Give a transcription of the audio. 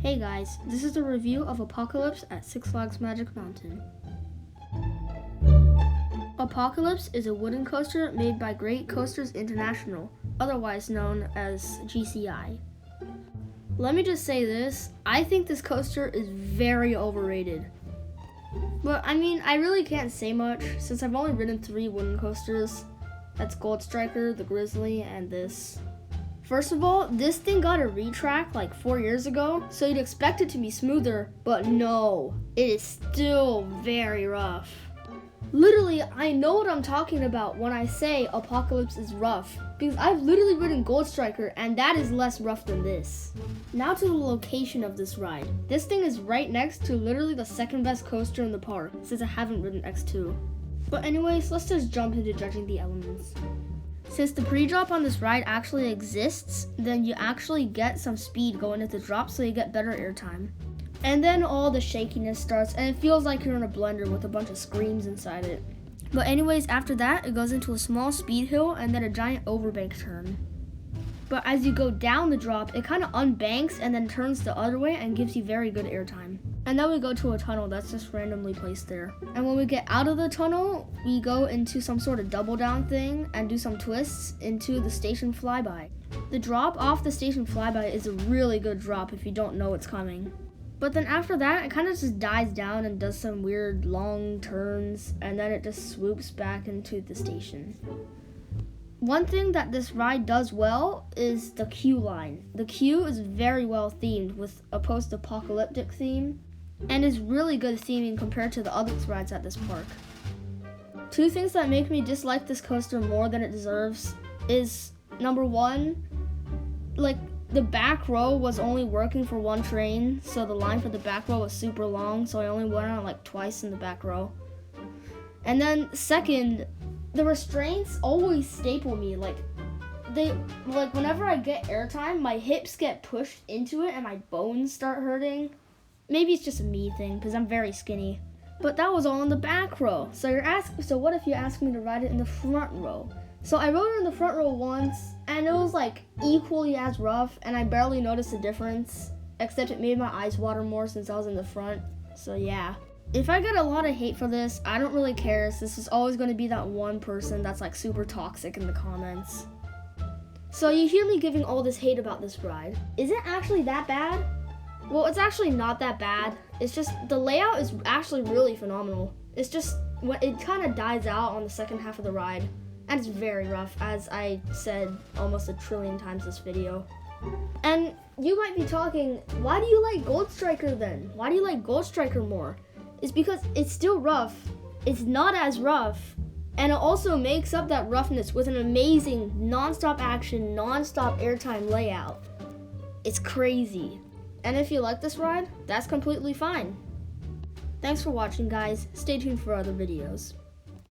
Hey guys, this is a review of Apocalypse at Six Flags Magic Mountain. Apocalypse is a wooden coaster made by Great Coasters International, otherwise known as GCI. Let me just say this, I think this coaster is very overrated. But I really can't say much since I've only ridden 3 wooden coasters. That's Gold Striker, the Grizzly, and this. First of all, this thing got a retrack like 4 years ago, so you'd expect it to be smoother, but no, it is still very rough. Literally, I know what I'm talking about when I say Apocalypse is rough, because I've literally ridden Gold Striker and that is less rough than this. Now to the location of this ride. This thing is right next to literally the second best coaster in the park, since I haven't ridden X2. But anyways, let's just jump into judging the elements. Since the pre-drop on this ride actually exists, then you actually get some speed going into the drop, so you get better airtime. And then all the shakiness starts, and it feels like you're in a blender with a bunch of screams inside it. But anyways, after that, it goes into a small speed hill and then a giant overbank turn. But as you go down the drop, it kind of unbanks and then turns the other way and gives you very good airtime. And then we go to a tunnel that's just randomly placed there. And when we get out of the tunnel, we go into some sort of double down thing and do some twists into the station flyby. The drop off the station flyby is a really good drop if you don't know it's coming. But then after that, it kind of just dies down and does some weird long turns, and then it just swoops back into the station. One thing that this ride does well is the queue line. The queue is very well themed with a post-apocalyptic theme, and is really good theming compared to the other rides at this park. 2 things that make me dislike this coaster more than it deserves is, number 1, the back row was only working for 1 train, so the line for the back row was super long, so I only went on twice in the back row. And then second, the restraints always staple me. Whenever I get airtime, my hips get pushed into it and my bones start hurting. Maybe it's just a me thing, because I'm very skinny. But that was all in the back row. So what if you ask me to ride it in the front row? So I rode it in the front row once, and it was equally as rough, and I barely noticed the difference, except it made my eyes water more since I was in the front. So yeah. If I get a lot of hate for this, I don't really care. This is always going to be that one person that's super toxic in the comments. So you hear me giving all this hate about this ride. Is it actually that bad? Well, it's actually not that bad. It's just the layout is actually really phenomenal. It's just it kind of dies out on the second half of the ride, and it's very rough, as I said almost 1 trillion times this video. And you might be talking, why do you like Gold Striker then? Why do you like Gold Striker more? It's because it's still rough. It's not as rough, and it also makes up that roughness with an amazing non-stop action, non-stop airtime layout. It's crazy. And if you like this ride, that's completely fine. Thanks for watching, guys. Stay tuned for other videos.